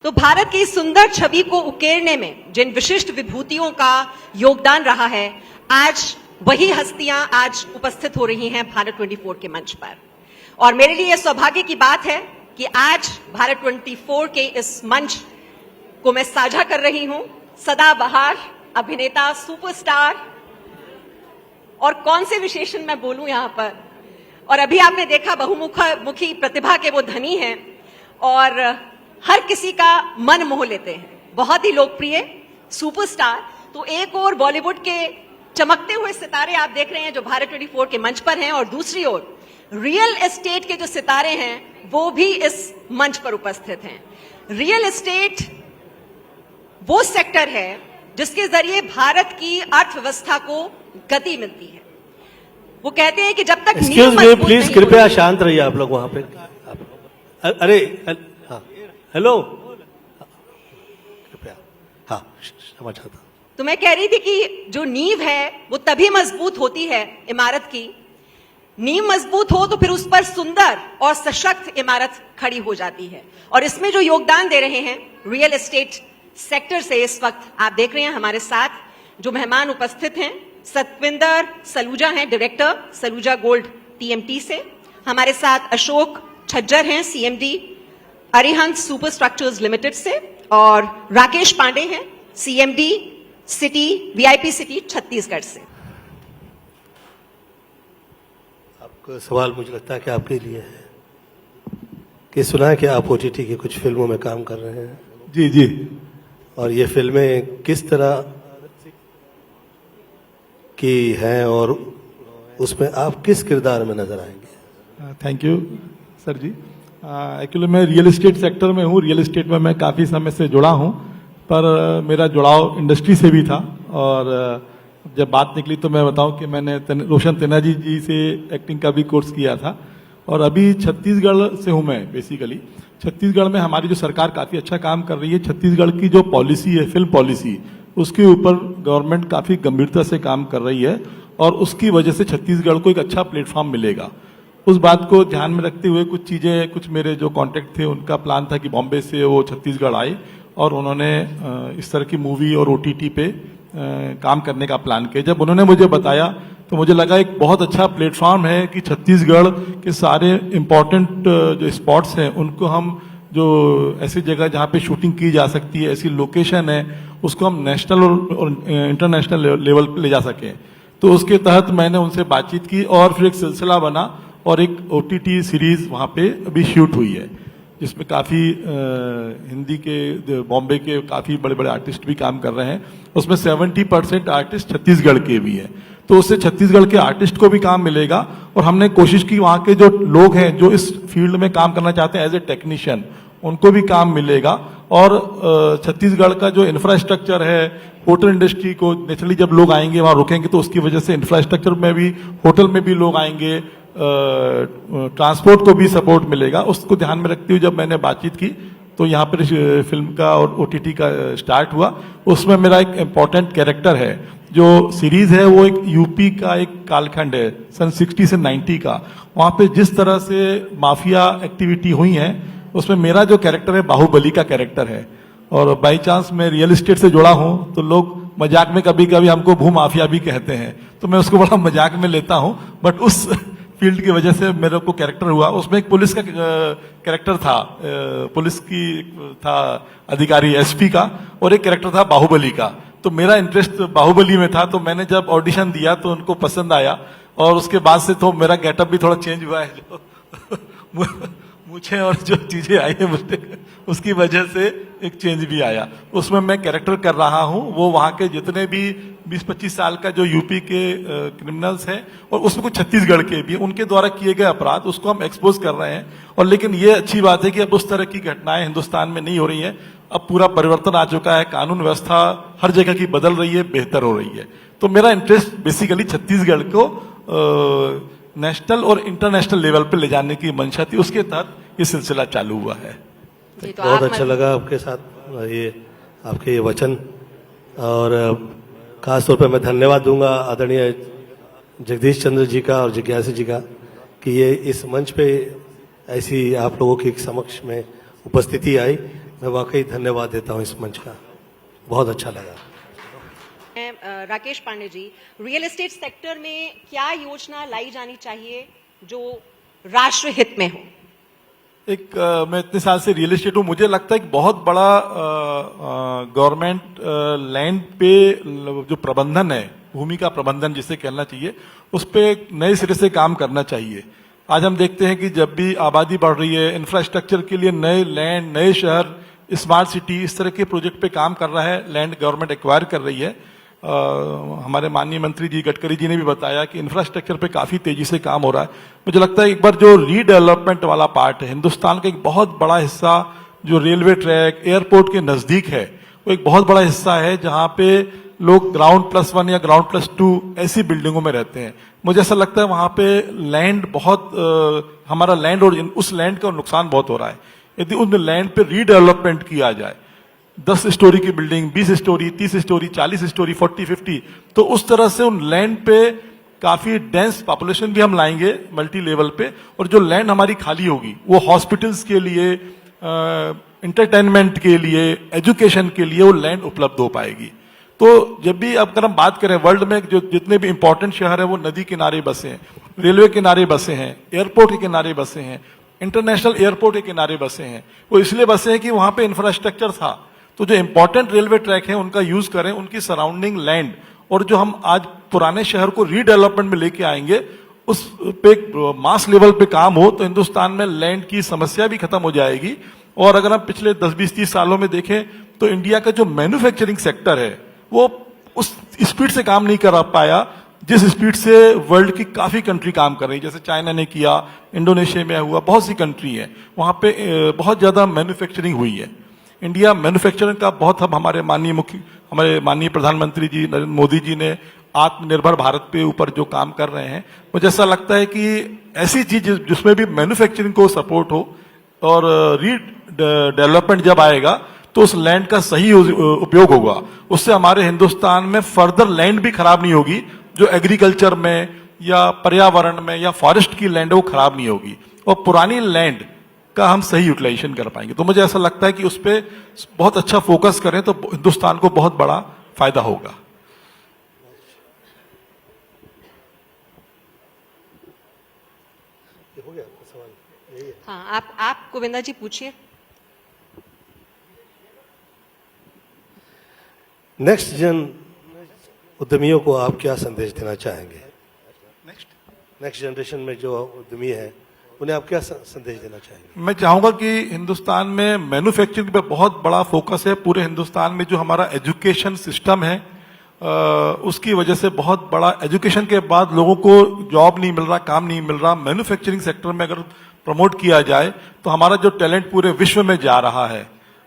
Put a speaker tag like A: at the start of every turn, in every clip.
A: तो भारत की इस सुंदर छवि को उकेरने में जिन विशिष्ट विभूतियों का योगदान रहा है, आज वही हस्तियां आज उपस्थित हो रही हैं भारत 24 के मंच पर। और मेरे लिए यह सौभाग्य की बात है कि आज भारत 24 के इस मंच को मैं साझा कर रही हूं सदाबहार अभिनेता, सुपरस्टार, और कौन से विशेषण मैं बोलूं यहां पर। और अभी आपने देखा बहुमुखी प्रतिभा के वो धनी हैं और हर किसी का मन मोह लेते हैं, बहुत ही लोकप्रिय सुपरस्टार। तो एक और बॉलीवुड के चमकते हुए सितारे आप देख रहे हैं जो भारत 24 के मंच पर हैं, और दूसरी ओर रियल एस्टेट के जो सितारे हैं वो भी इस मंच पर उपस्थित हैं। रियल एस्टेट वो सेक्टर है जिसके जरिए भारत की अर्थव्यवस्था को गति मिलती है। वो कहते हैं कि जब तक
B: एक्सक्यूज मी प्लीज, कृपया शांत रहिए आप लोग वहां पे। अरे हाँ, हेलो, कृपया, हाँ क्षमा चाहता हूं।
A: तो मैं कह रही थी कि जो नींव है वो तभी मजबूत होती है इमारत की। नींव मजबूत हो तो फिर उस पर सुंदर और सशक्त इमारत खड़ी हो जाती है। और इसमें जो योगदान दे रहे हैं रियल एस्टेट सेक्टर से, इस वक्त आप देख रहे हैं हमारे साथ जो मेहमान उपस्थित हैं, सतविंदर सलूजा हैं, डायरेक्टर सलूजा गोल्ड टीएमटी से। हमारे साथ अशोक छज्जर हैं, CMD Arihant super structures limited से, और राकेश पांडे हैं, CMD city VIP city Chhattisgarh से।
B: आपका सवाल मुझे लगता है कि आपके लिए है कि सुना है कि आप ओटीटी की कुछ फिल्मों में काम कर रहे हैं।
C: जी जी।
B: और ये फिल्में किस तरह की हैं और उसमें आप किस किरदार में नजर आएंगे?
C: Thank you sir ji. Actually मैं रियल एस्टेट सेक्टर में हूँ। रियल एस्टेट में मैं काफ़ी समय से जुड़ा हूँ, पर मेरा जुड़ाव इंडस्ट्री से भी था। और जब बात निकली तो मैं बताऊं कि मैंने रोशन तेनाजी जी से एक्टिंग का भी कोर्स किया था, और अभी छत्तीसगढ़ से हूं मैं बेसिकली। छत्तीसगढ़ में हमारी जो सरकार काफ़ी अच्छा काम कर रही है। छत्तीसगढ़ की जो पॉलिसी है, फिल्म पॉलिसी, उसके ऊपर गवर्नमेंट काफ़ी गंभीरता से काम कर रही है, और उसकी वजह से छत्तीसगढ़ को एक अच्छा प्लेटफॉर्म मिलेगा। उस बात को ध्यान में रखते हुए कुछ चीज़ें, कुछ मेरे जो कॉन्टेक्ट थे उनका प्लान था कि बॉम्बे से वो छत्तीसगढ़ आए और उन्होंने इस तरह की मूवी और ओटीटी पे काम करने का प्लान किया। जब उन्होंने मुझे बताया तो मुझे लगा एक बहुत अच्छा प्लेटफॉर्म है कि छत्तीसगढ़ के सारे इम्पोर्टेंट जो स्पॉट्स हैं उनको हम, जो ऐसी जगह जहाँ पे शूटिंग की जा सकती है, ऐसी लोकेशन है, उसको हम नेशनल और इंटरनेशनल लेवल पे ले जा सकें। तो उसके तहत मैंने उनसे बातचीत की और फिर एक सिलसिला बना और एक ओटीटी सीरीज वहाँ पे अभी शूट हुई है, जिसमें काफ़ी हिंदी के, बॉम्बे के काफ़ी बड़े बड़े आर्टिस्ट भी काम कर रहे हैं। उसमें 70% आर्टिस्ट छत्तीसगढ़ के भी हैं, तो उससे छत्तीसगढ़ के आर्टिस्ट को भी काम मिलेगा। और हमने कोशिश की वहाँ के जो लोग हैं जो इस फील्ड में काम करना चाहते हैं एज ए टेक्नीशियन, उनको भी काम मिलेगा। और छत्तीसगढ़ का जो इंफ्रास्ट्रक्चर है, होटल इंडस्ट्री को नेचुरली जब लोग आएंगे वहाँ रुकेंगे तो उसकी वजह से इंफ्रास्ट्रक्चर में भी, होटल में भी लोग आएंगे, ट्रांसपोर्ट को भी सपोर्ट मिलेगा। उसको ध्यान में रखते हुए जब मैंने बातचीत की तो यहाँ पर फिल्म का और ओटीटी का स्टार्ट हुआ। उसमें मेरा एक इम्पॉर्टेंट कैरेक्टर है। जो सीरीज है वो एक यूपी का एक कालखंड है, सन 60 से 90 का। वहाँ पे जिस तरह से माफिया एक्टिविटी हुई है, उसमें मेरा जो कैरेक्टर है बाहुबली का कैरेक्टर है। और बाई चांस मैं रियल एस्टेट से जुड़ा हूँ तो लोग मजाक में कभी कभी हमको भू माफिया भी कहते हैं, तो मैं उसको बड़ा मजाक में लेता हूँ। बट उस फील्ड की वजह से मेरे को कैरेक्टर हुआ। उसमें एक पुलिस का कैरेक्टर था, पुलिस की था अधिकारी एसपी का, और एक कैरेक्टर था बाहुबली का। तो मेरा इंटरेस्ट बाहुबली में था, तो मैंने जब ऑडिशन दिया तो उनको पसंद आया, और उसके बाद से तो मेरा गेटअप भी थोड़ा चेंज हुआ है। जो मुझे और जो चीजें आई है मुझे, उसकी वजह से एक चेंज भी आया। उसमें मैं कैरेक्टर कर रहा हूँ वो वहाँ के जितने भी 20-25 साल का जो यूपी के क्रिमिनल्स हैं, और उसमें कुछ छत्तीसगढ़ के भी, उनके द्वारा किए गए अपराध, उसको हम एक्सपोज कर रहे हैं। और लेकिन ये अच्छी बात है कि अब उस तरह की घटनाएं हिंदुस्तान में नहीं हो रही हैं। अब पूरा परिवर्तन आ चुका है, कानून व्यवस्था हर जगह की बदल रही है, बेहतर हो रही है। तो मेरा इंटरेस्ट बेसिकली छत्तीसगढ़ को नेशनल और इंटरनेशनल लेवल पे ले जाने की मंशा थी, उसके तहत ये सिलसिला चालू हुआ है।
A: तो
B: बहुत अच्छा लगा आपके साथ ये आपके ये वचन, और खासतौर पर मैं धन्यवाद दूंगा आदरणीय जगदीश चंद्र जी का और जिज्ञासा जी का कि ये इस मंच पे ऐसी आप लोगों की समक्ष में उपस्थिति आई। मैं वाकई धन्यवाद देता हूं इस मंच का, बहुत अच्छा लगा।
A: Rakesh Pandey ji, real estate sector में क्या योजना लाई जानी चाहिए जो राष्ट्र हित में हो?
C: मैं इतने साल से रियल एस्टेट हूँ, मुझे लगता है कि बहुत बड़ा गवर्नमेंट लैंड पे जो प्रबंधन है, भूमि का प्रबंधन जिसे कहना चाहिए, उस पर नए सिरे से काम करना चाहिए। आज हम देखते हैं कि जब भी आबादी बढ़ रही है, इंफ्रास्ट्रक्चर के लिए नए लैंड, नए शहर, स्मार्ट सिटी, इस तरह के प्रोजेक्ट पे काम कर रहा है, लैंड गवर्नमेंट एक्वायर कर रही है। हमारे माननीय मंत्री जी गडकरी जी ने भी बताया कि इंफ्रास्ट्रक्चर पे काफी तेजी से काम हो रहा है। मुझे लगता है एक बार जो रीडेवलपमेंट वाला पार्ट है, हिंदुस्तान का एक बहुत बड़ा हिस्सा जो रेलवे ट्रैक, एयरपोर्ट के नजदीक है, वो एक बहुत बड़ा हिस्सा है जहां पे लोग ग्राउंड +1 या ग्राउंड +2 ऐसी बिल्डिंगों में रहते हैं। मुझे ऐसा लगता है वहां पे लैंड बहुत हमारा लैंड और उस लैंड का नुकसान बहुत हो रहा है। यदि उन लैंड पे रीडेवलपमेंट किया जाए, 10 स्टोरी की बिल्डिंग, 20 स्टोरी, 30 स्टोरी, 40 स्टोरी, 40, 50, तो उस तरह से उन लैंड पे काफी डेंस पॉपुलेशन भी हम लाएंगे मल्टी लेवल पे, और जो लैंड हमारी खाली होगी वो हॉस्पिटल्स के लिए, इंटरटेनमेंट के लिए, एजुकेशन के लिए वो लैंड उपलब्ध हो पाएगी। तो जब भी अगर हम बात करें, वर्ल्ड में जो जितने भी इंपॉर्टेंट शहर है वो नदी किनारे बसे हैं, रेलवे किनारे बसे हैं, एयरपोर्ट के किनारे बसे हैं, इंटरनेशनल एयरपोर्ट के किनारे बसे हैं। वो इसलिए बसे हैं कि वहां पे इंफ्रास्ट्रक्चर था। तो जो इंपॉर्टेंट रेलवे ट्रैक है उनका यूज करें, उनकी सराउंडिंग लैंड, और जो हम आज पुराने शहर को रीडेवलपमेंट में लेके आएंगे, उस पे मास लेवल पे काम हो, तो हिंदुस्तान में लैंड की समस्या भी खत्म हो जाएगी। और अगर हम पिछले 10, 20, 30 सालों में देखें तो इंडिया का जो मैन्युफैक्चरिंग सेक्टर है वो उस स्पीड से काम नहीं कर पाया जिस स्पीड से वर्ल्ड की काफी कंट्री काम कर रही है। जैसे चाइना ने किया, इंडोनेशिया में हुआ, बहुत सी कंट्री है वहां पे बहुत ज्यादा मैन्युफैक्चरिंग हुई है। इंडिया मैन्युफैक्चरिंग का बहुत, अब हमारे माननीय प्रधानमंत्री जी नरेंद्र मोदी जी ने आत्मनिर्भर भारत पे ऊपर जो काम कर रहे हैं, मुझे ऐसा लगता है कि ऐसी चीज जिसमें भी मैन्युफैक्चरिंग को सपोर्ट हो और रीडेवलपमेंट जब आएगा तो उस लैंड का सही उपयोग होगा। उससे हमारे हिंदुस्तान में फर्दर लैंड भी खराब नहीं होगी, जो एग्रीकल्चर में या पर्यावरण में या फॉरेस्ट की लैंड है वो खराब नहीं होगी, और पुरानी लैंड का हम सही यूटिलाइजेशन कर पाएंगे। तो मुझे ऐसा लगता है कि उस पर बहुत अच्छा फोकस करें तो हिंदुस्तान को बहुत बड़ा फायदा होगा।
A: हाँ, आप गोविंदा जी पूछिए।
B: नेक्स्ट जन उद्यमियों को आप क्या संदेश देना चाहेंगे? नेक्स्ट जनरेशन में जो उद्यमी है उन्हें आप क्या संदेश देना चाहेंगे?
C: मैं चाहूंगा कि हिंदुस्तान में मैन्युफैक्चरिंग पे बहुत बड़ा फोकस है। पूरे हिंदुस्तान में जो हमारा एजुकेशन सिस्टम है, उसकी वजह से बहुत बड़ा, एजुकेशन के बाद लोगों को जॉब नहीं मिल रहा, काम नहीं मिल रहा। मैन्युफैक्चरिंग सेक्टर में अगर प्रमोट किया जाए तो हमारा जो टैलेंट पूरे विश्व में जा रहा है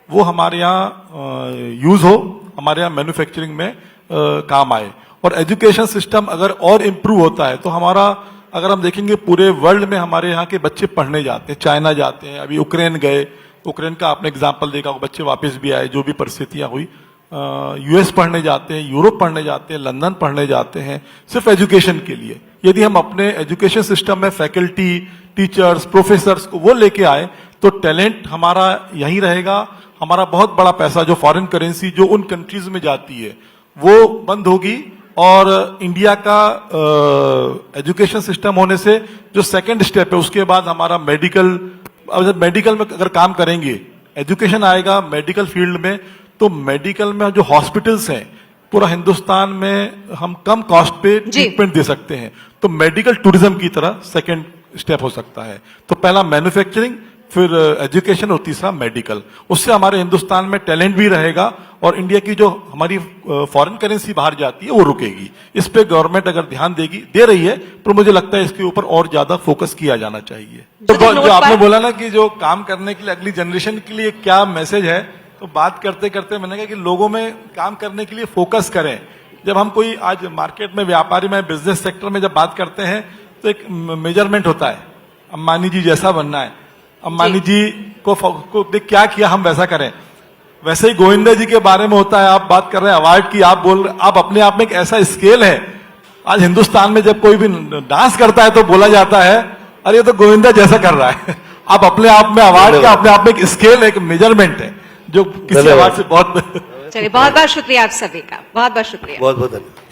C: वो हमारे यहाँ यूज हो, हमारे यहाँ मैन्युफैक्चरिंग में काम आए। और एजुकेशन सिस्टम अगर और इम्प्रूव होता है तो हमारा, अगर हम देखेंगे पूरे वर्ल्ड में हमारे यहाँ के बच्चे पढ़ने जाते हैं, चाइना जाते हैं, अभी यूक्रेन गए, यूक्रेन का आपने एग्जाम्पल देखा, बच्चे वापस भी आए जो भी परिस्थितियां हुई। यूएस पढ़ने जाते हैं, यूरोप पढ़ने जाते हैं, लंदन पढ़ने जाते हैं, सिर्फ एजुकेशन के लिए। यदि हम अपने एजुकेशन सिस्टम में फैकल्टी, टीचर्स, प्रोफेसर्स को वो लेके आए तो टैलेंट हमारा यहीं रहेगा। हमारा बहुत बड़ा पैसा जो फॉरेन करेंसी जो उन कंट्रीज में जाती है वो बंद होगी, और इंडिया का एजुकेशन सिस्टम होने से जो सेकंड स्टेप है उसके बाद हमारा मेडिकल, मेडिकल में अगर काम करेंगे, एजुकेशन आएगा मेडिकल फील्ड में, तो मेडिकल में जो हॉस्पिटल्स हैं पूरा हिंदुस्तान में हम कम कॉस्ट पे ट्रीटमेंट दे सकते हैं। तो मेडिकल टूरिज्म की तरह सेकंड स्टेप हो सकता है। तो पहला मैन्युफैक्चरिंग, फिर एजुकेशन और तीसरा मेडिकल। उससे हमारे हिंदुस्तान में टैलेंट भी रहेगा और इंडिया की जो हमारी फॉरेन करेंसी बाहर जाती है वो रुकेगी। इस पे गवर्नमेंट अगर ध्यान देगी, दे रही है, पर मुझे लगता है इसके ऊपर और ज्यादा फोकस किया जाना चाहिए। तो जो आपने बोला ना कि जो काम करने के लिए अगली जनरेशन के लिए क्या मैसेज है, तो बात करते करते मैंने कहा कि लोगों में काम करने के लिए फोकस करें। जब हम कोई आज मार्केट में, व्यापारी में, बिजनेस सेक्टर में जब बात करते हैं तो एक मेजरमेंट होता है, अंबानी जी जैसा बनना है, अंबानी जी को देख क्या किया हम वैसा करें। वैसे ही गोविंदा जी के बारे में होता है, आप बात कर रहे हैं अवार्ड की, आप बोल रहे, आप अपने आप में एक ऐसा स्केल है। आज हिंदुस्तान में जब कोई भी डांस करता है तो बोला जाता है अरे ये तो गोविंदा जैसा कर रहा है। आप अपने आप में अवार्ड का अपने आप में एक स्केल, एक मेजरमेंट है। जो किसी
B: धन्यवाद।
C: अवार्ड से बहुत
A: चलिए बहुत बहुत शुक्रिया आप सभी का, बहुत बहुत शुक्रिया।
B: बहुत बहुत धन्यवाद।